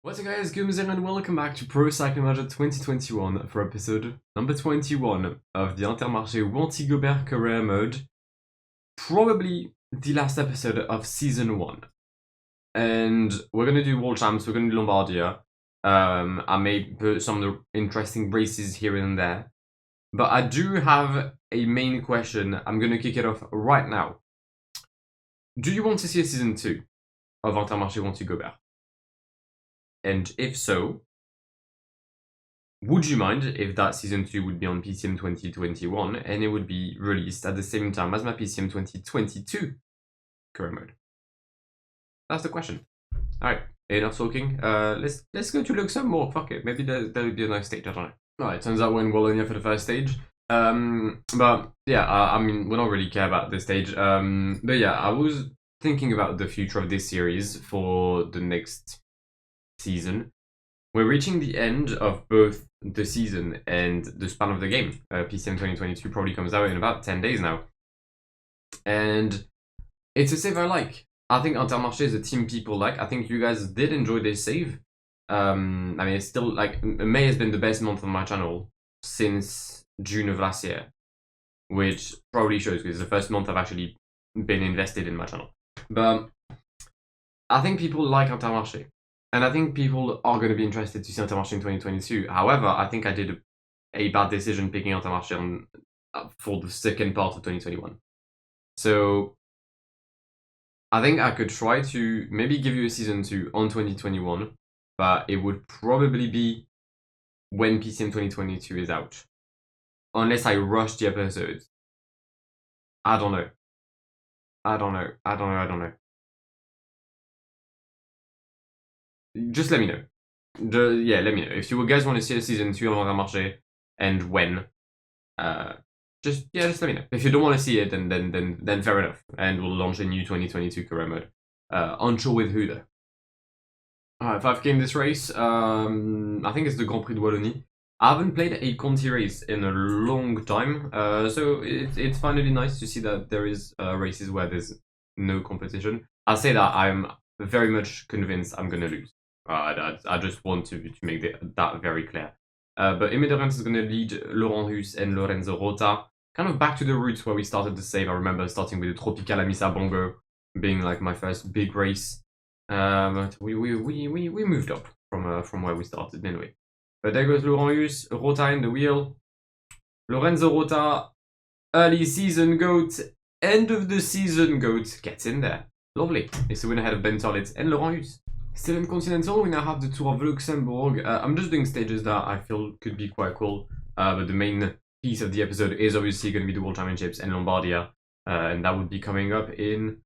What's up guys, Guillaume here and welcome back to Pro Cycling Manager 2021 for episode number 21 of the Intermarché Wanty Gobert career mode. Probably the last episode of season 1. And we're gonna do World Champs, we're gonna do Lombardia. I may put some of the interesting races here and there. But I do have a main question. I'm gonna kick it off right now. Do you want to see a season 2 of Intermarché Wanty Gobert? And if so, would you mind if that season 2 would be on PCM 2021 and it would be released at the same time as my PCM 2022 career mode? That's the question. Alright, enough talking. Let's go to Luxembourg. Fuck it, maybe there would be a nice stage, I don't know. Alright, turns out we're in Wallonia for the first stage. But yeah, I mean, we don't really care about this stage. But yeah, I was thinking about the future of this series for the next season. We're reaching the end of both the season and the span of the game. PCM 2022 probably comes out in about 10 days now. And it's a save I like. I think Intermarché is a team people like. I think you guys did enjoy this save. I mean, it's still like, May has been the best month on my channel since June of last year, which probably shows because it's the first month I've actually been invested in my channel. But I think people like Intermarché. And I think people are going to be interested to see Intermarché in 2022. However, I think I did a bad decision picking Intermarché for the second part of 2021. So I think I could try to maybe give you a season 2 on 2021, but it would probably be when PCM 2022 is out. Unless I rush the episodes. I don't know. Just let me know. Yeah, let me know. If you guys want to see a season 2 on Intermarché and when, just let me know. If you don't want to see it, then fair enough. And we'll launch a new 2022 career mode. Unsure with who though. Alright, 5k in this race. I think it's the Grand Prix de Wallonie. I haven't played a Conti race in a long time, so it's finally nice to see that there is races where there's no competition. I'll say that I'm very much convinced I'm gonna lose. I just want to make that very clear. But Aimé de Reims is going to lead Laurent Hus and Lorenzo Rota. Kind of back to the roots where we started the save. I remember starting with the Tropical Amisa Bongo being like my first big race. But we moved up from where we started anyway. But there goes Laurent Hus, Rota in the wheel. Lorenzo Rota, early season goat, end of the season goat, gets in there. Lovely. It's a win ahead of Ben Tollett and Laurent Hus. Still in Continental, we now have the Tour of Luxembourg. I'm just doing stages that I feel could be quite cool. But the main piece of the episode is obviously going to be the World Championships and Lombardia. And that would be coming up in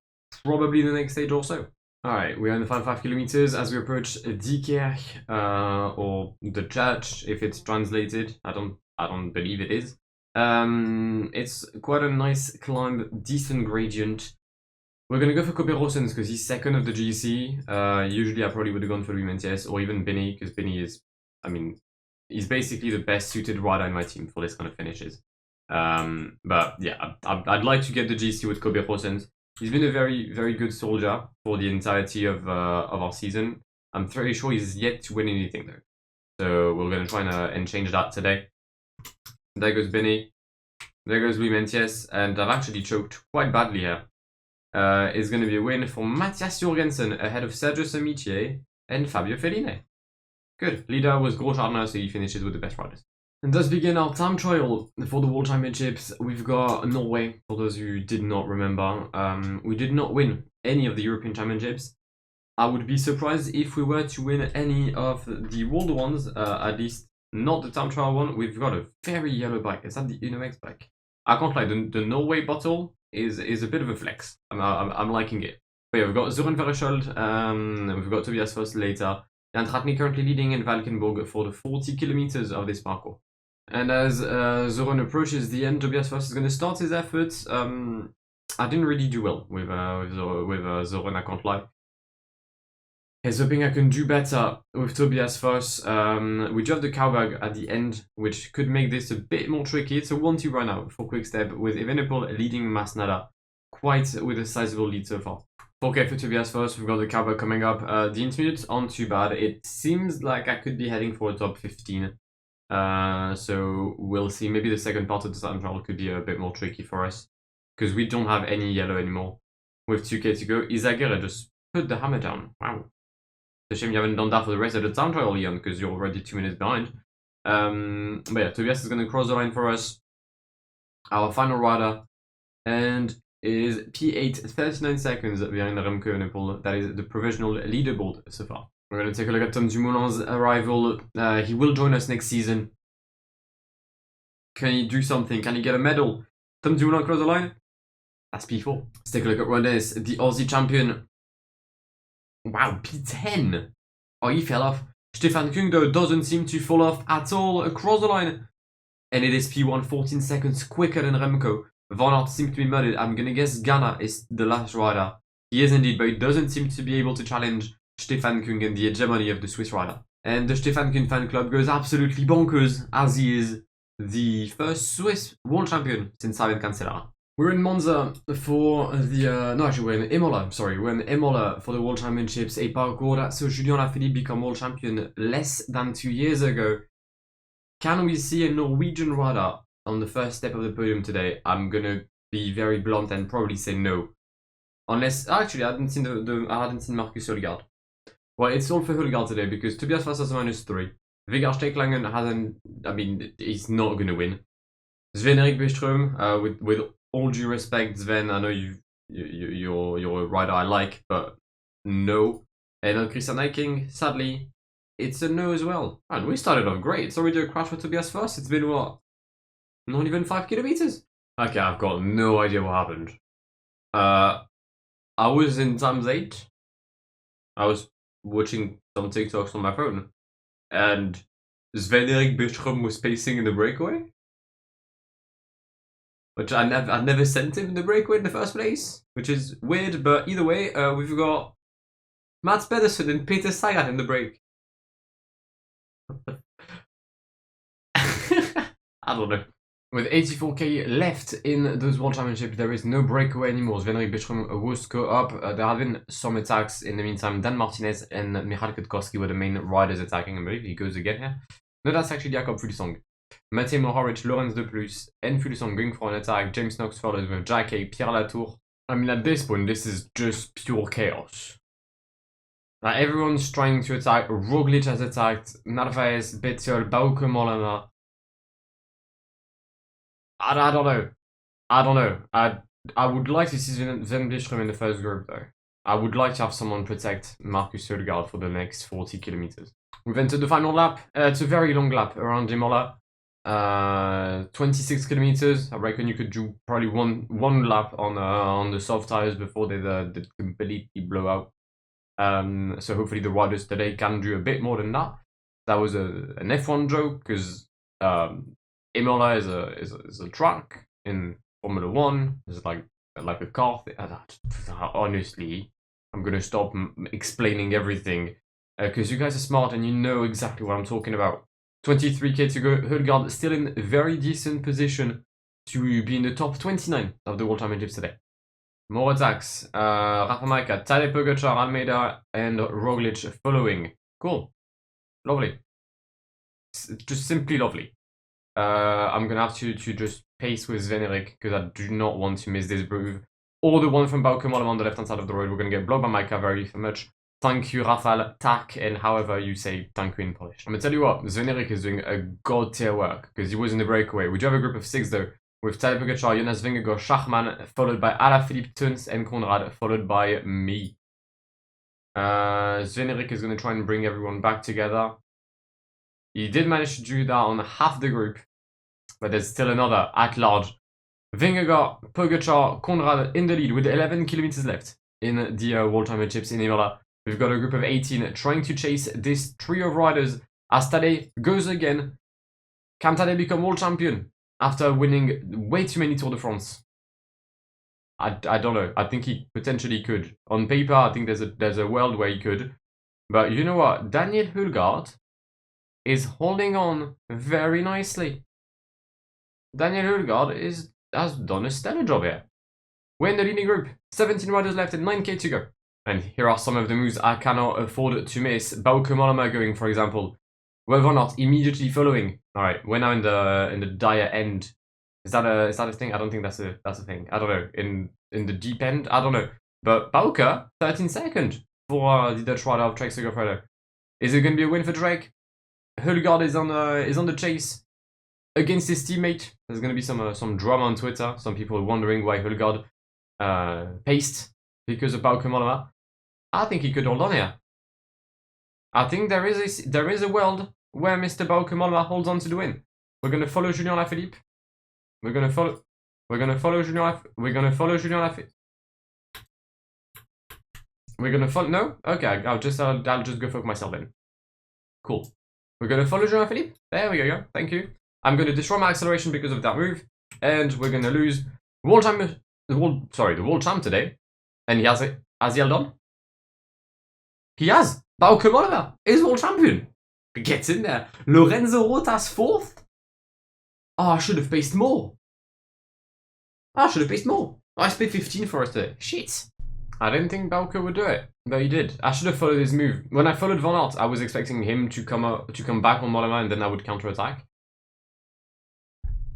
probably the next stage or so. Alright, we are in the final 5 kilometers as we approach Diekerk, or the church, if it's translated. I don't believe it is. It's quite a nice climb, decent gradient. We're going to go for Kobe Rossens because he's second of the GC. Usually I probably would have gone for Louis Mentiès or even Benny, because Benny is, I mean, he's basically the best suited rider in my team for this kind of finishes. But yeah, I'd like to get the GC with Kobe Rossens. He's been a very, very good soldier for the entirety of our season. I'm very sure he's yet to win anything though. So we're going to try and change that today. There goes Benny. There goes Louis Mentiès. And I've actually choked quite badly here. Is going to be a win for Matthias Jorgensen ahead of Sergio Samitier and Fabio Felline. Good. Leader was Gros Chardonnay, so he finishes with the best riders. And thus begin our time trial for the World Championships. We've got Norway, for those who did not remember. We did not win any of the European Championships. I would be surprised if we were to win any of the world ones, at least not the time trial one. We've got a very yellow bike. Is that the UnoX bike? I can't lie, the Norway bottle is a bit of a flex. I'm liking it. But yeah, we've got Zoran Vereshold, we've got Tobias Foss later, and Tratny currently leading in Valkenburg for the 40 kilometers of this parcours. And as Zoran approaches the end, Tobias Foss is going to start his efforts. I didn't really do well with Zoran, I can't lie. I was hoping I can do better with Tobias Foss. We do have the cowbag at the end, which could make this a bit more tricky. It's a 1-2 right now for Quickstep, with Evenepoel leading Masnada quite with a sizable lead so far. 4K for Tobias first. We've got the Cowboy coming up. The intermediates aren't too bad. It seems like I could be heading for a top 15. So we'll see. Maybe the second part of the time trial could be a bit more tricky for us because we don't have any yellow anymore. With 2K to go, Izagirre just put the hammer down. Wow. It's a shame you haven't done that for the rest of the time trial, Leon, because you're already 2 minutes behind. But yeah, Tobias is going to cross the line for us. Our final rider, and is P8, 39 seconds behind Remco Evenepoel. That is the provisional leaderboard so far. We're going to take a look at Tom Dumoulin's arrival. He will join us next season. Can he do something? Can he get a medal? Tom Dumoulin cross the line? That's P4. Let's take a look at Rodez, the Aussie champion. Wow, P10. Oh, he fell off. Stefan Kung, though, doesn't seem to fall off at all across the line. And it is P1, 14 seconds quicker than Remco. Van Aert seems to be muddied. I'm gonna guess Ghana is the last rider. He is indeed, but he doesn't seem to be able to challenge Stefan Kung and the hegemony of the Swiss rider. And the Stefan Kung fan club goes absolutely bonkers, as he is the first Swiss world champion since Simon Cancellara. We're in Monza for the, no actually we're in Imola, sorry, we're in Imola for the World Championships, a parcours that saw Julien Lafilippe become world champion less than 2 years ago. Can we see a Norwegian rider on the first step of the podium today? I'm gonna be very blunt and probably say no. Unless, actually I hadn't seen I hadn't seen Marcus Højgaard. Well, it's all for Højgaard today because Tobias Foss has a -3. Vegard Stekelangen hasn't, I mean, he's not gonna win. Sven-Erik Byström, with all due respect, Sven, I know you're a rider I like, but no. And on Christian Eiking, sadly, it's a no as well. And we started off great. It's already a crash for Tobias Foss. It's been what? Not even 5 kilometers? Okay, I've got no idea what happened. I was in times 8. I was watching some TikToks on my phone. And Sven-Erik Byström was pacing in the breakaway. Which I never sent him in the breakaway in the first place. Which is weird, but either way, we've got Mats Pedersen and Peter Sagan in the break. I don't know. With 84k left in those World Championships, there is no breakaway anymore. Sven-Erik Byström was go up. There have been some attacks in the meantime. Dan Martinez and Michal Kwiatkowski were the main riders attacking. I believe he goes again here. No, that's actually Jakob Fuglsang. Matej Mohoric, Lorenz de Plus, and Fuglsang going for an attack. James Knox follows with Jacquet, Pierre Latour. I mean, at this point, this is just pure chaos. Like, everyone's trying to attack. Roglic has attacked. Narvaez, Bettiol, Bauke Mollema. I don't know. I don't know. I would like to see Sven Byström in the first group, though. I would like to have someone protect Marcus Højgaard for the next 40 kilometers. We've entered the final lap. It's a very long lap around Imola. 26 kilometers. I reckon you could do probably one lap on the soft tires before they completely blow out. So hopefully the riders today can do a bit more than that. That was an F1 joke because Imola is a track in Formula 1. It's like a car thing. Honestly, I'm gonna stop explaining everything because you guys are smart and you know exactly what I'm talking about. 23k to go. Højgaard still in very decent position to be in the top 29 of the World Championships today. More attacks. Rafa Majka, Tadej Pogačar, Almeida, and Roglic following. Cool. Lovely. Just simply lovely. I'm gonna have to just pace with Sven-Erik because I do not want to miss this groove. Or the one from Bauke Mollema on the left hand side of the road. We're gonna get blocked by Majka very much. Thank you, Rafal, Tak, and however you say thank you in Polish. I'm gonna tell you what, Sven-Erik is doing a god tier work because he was in the breakaway. We do have a group of 6 though, with Tadej Pogačar, Jonas Vingegaard, Schachmann, followed by Alaphilippe, Tuns, and Konrad, followed by me. Sven-Erik is gonna try and bring everyone back together. He did manage to do that on half the group, but there's still another at large. Vingegaard, Pogačar, Konrad in the lead with 11 kilometers left in the World Championships in Imola. We've got a group of 18 trying to chase this trio of riders as Tadej goes again. Can Tadej become world champion after winning way too many Tour de France? I don't know. I think he potentially could. On paper, I think there's a world where he could. But you know what? Daniel Højgaard is holding on very nicely. Daniel Højgaard has done a stellar job here. We're in the leading group, 17 riders left and 9k to go. And here are some of the moves I cannot afford to miss. Bauke Mollema going, for example. Van Aert immediately following. Alright, we're now in the dire end. Is that a thing? I don't think that's a thing. I don't know. In the deep end? I don't know. But Bauke, 13nd for the Dutch rider of Trek Segafredo. Is it going to be a win for Drake? Hulgaard is on the chase against his teammate. There's going to be some drama on Twitter. Some people wondering why Hulgaard paced because of Bauke Mollema. I think he could hold on here. I think there is a world where Mr. Bauke Mollema holds on to the win. We're going to follow Julien Lafilippe. We're going to follow Julien Lafilippe. We're going to follow. No? Okay, I'll just go fuck myself then. Cool. We're going to follow Julien Lafilippe. There we go. Thank you. I'm going to destroy my acceleration because of that move, and we're going to lose the world champ today. And he has it. Has he held on? He has. Bauke Mollema is world champion. Gets in there. Lorenzo Rota's 4th. Oh, I should have paced more. I spent 15 for us today. Shit. I didn't think Bauke would do it, but he did. I should have followed his move. When I followed Van Aert, I was expecting him to come back on Mollema and then I would counter-attack.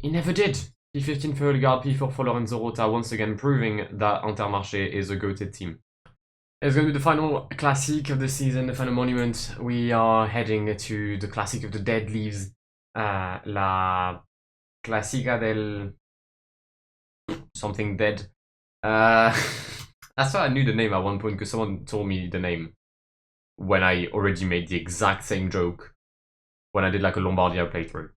He never did. P15 for Hulgaard, P4 for Lorenzo Rota, once again proving that Intermarché is a goated team. It's going to be the final classic of the season, the final monument. We are heading to the classic of the dead leaves. La Clasica del... something dead. That's why I knew the name at one point, because someone told me the name when I already made the exact same joke when I did like a Lombardia playthrough.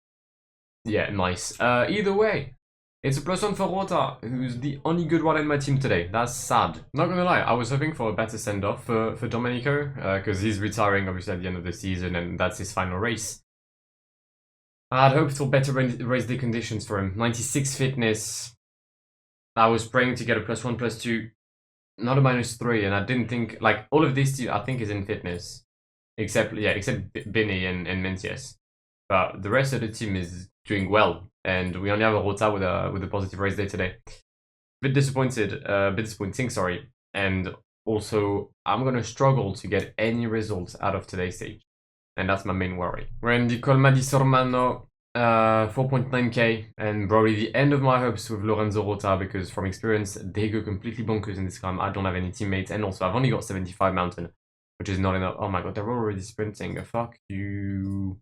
Yeah, nice. Either way, it's a +1 for Rota, who's the only good one in my team today. That's sad. Not gonna lie, I was hoping for a better send-off for Domenico, because he's retiring obviously at the end of the season and that's his final race. I'd hoped for better race day conditions for him. 96 fitness. I was praying to get a +1, +2, not a -3, and I didn't think, like, all of this I think is in fitness. Except Bini and Mencius. But the rest of the team is doing well, and we only have a Rota with a positive race day today. Bit disappointing, sorry. And also, I'm gonna struggle to get any results out of today's stage, and that's my main worry. We're in the Colma di Sormano, 4.9k, and probably the end of my hopes with Lorenzo Rota, because from experience, they go completely bonkers in this climb. I don't have any teammates, and also I've only got 75 mountain, which is not enough. Oh my god, they're already sprinting. Fuck you.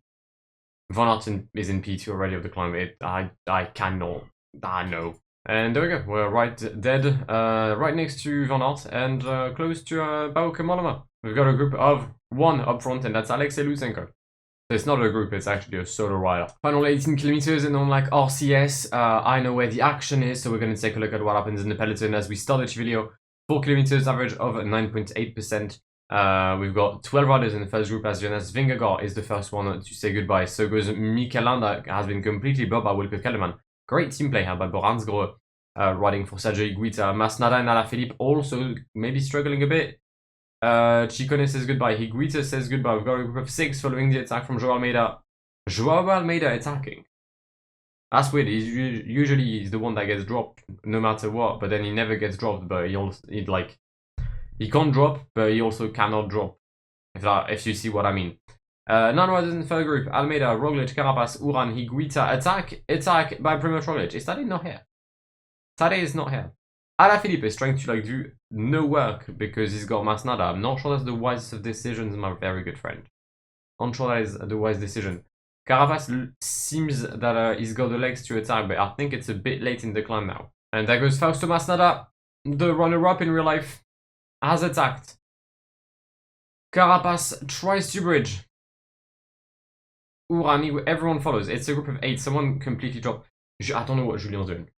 Van Aert is in P2 already of the climb. I cannot. No. And there we go. We're right dead, right next to Van Aert and close to Bauke Mollema. We've got a group of 1 up front, and that's Alexei Lutsenko. So it's not a group, it's actually a solo rider. Final 18 kilometers, and unlike RCS, I know where the action is, so we're going to take a look at what happens in the peloton as we start each video. 4 kilometers, average of 9.8%. We've got 12 riders in the first group, as Jonas Vingegaard is the first one to say goodbye. So goes Mikel Landa, has been completely blocked by Wilco Kellerman. Great team play here by Boransgro, riding for Sergio Higuita. Masnada and Alaphilippe also maybe struggling a bit. Ciccone says goodbye. Higuita says goodbye. We've got a group of 6 following the attack from Joao Almeida. Joao Almeida attacking. That's weird. Usually he's the one that gets dropped no matter what, but then he never gets dropped. But he can't drop, but he also cannot drop. If you see what I mean. 9 riders in the third group. Almeida, Roglic, Carapaz, Uran, Higuita. Attack by Primož Roglic. Is Tadej not here? Tadej is not here. Alaphilippe is trying to do no work because he's got Masnada. I'm not sure that's the wisest of decisions, my very good friend. I'm sure that is the wise decision. Carapaz seems that he's got the legs to attack, but I think it's a bit late in the climb now. And there goes Fausto Masnada, the runner-up in real life, has attacked. Carapaz tries to bridge. Urani, everyone follows. It's a group of 8. Someone completely dropped. I don't know what Julien's doing.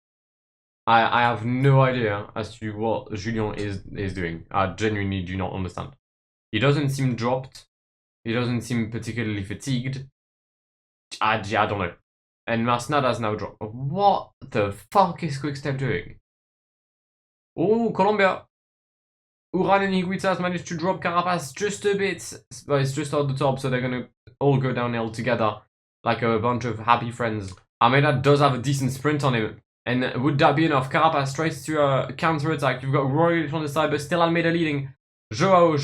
I have no idea as to what Julien is doing. I genuinely do not understand. He doesn't seem dropped. He doesn't seem particularly fatigued. I don't know. And Masnada's now dropped. What the fuck is Quickstep doing? Oh, Colombia. Uran and Higuita has managed to drop Carapaz just a bit. But it's just at the top, so they're going to all go downhill together like a bunch of happy friends. Almeida does have a decent sprint on him. And would that be enough? Carapace tries to counter-attack. You've got Roy on the side, but still Almeida leading. Joao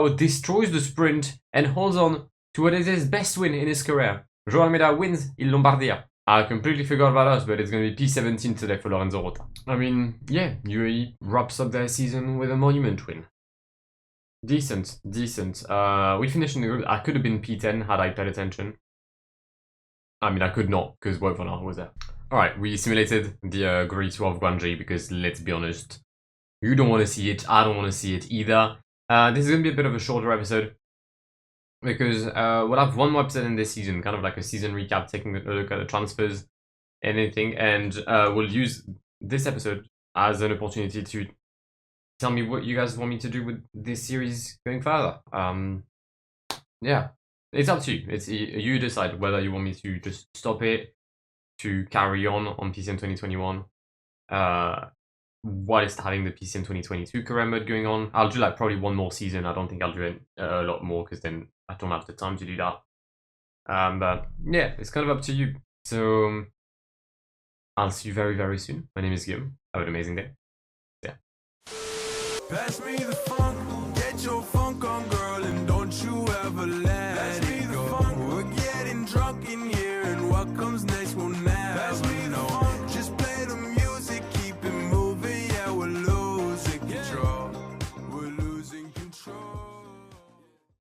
destroys the sprint and holds on to what is his best win in his career. Joao Almeida wins Il Lombardia. I completely forgot about us, but it's going to be P17 today for Lorenzo Rota. I mean, yeah, UAE wraps up their season with a monument win. Decent. We finished in the group. I could have been P10 had I paid attention. I mean, I could not, because Wout van Aert was there. Alright, we simulated the Grade 2 of Guangzhou, because let's be honest, you don't want to see it, I don't want to see it either. This is going to be a bit of a shorter episode, because we'll have one more episode in this season, kind of like a season recap, taking a look at the transfers and anything, and we'll use this episode as an opportunity to tell me what you guys want me to do with this series going further. Yeah, it's up to you. It's you decide whether you want me to just stop it, to carry on PCM 2021. While starting the PCM 2022 career mode going on. I'll do like probably one more season. I don't think I'll do it a lot more because then I don't have the time to do that. But yeah, it's kind of up to you. So I'll see you very, very soon. My name is Guillaume. Have an amazing day. Yeah. Pass me the funk, get your funk.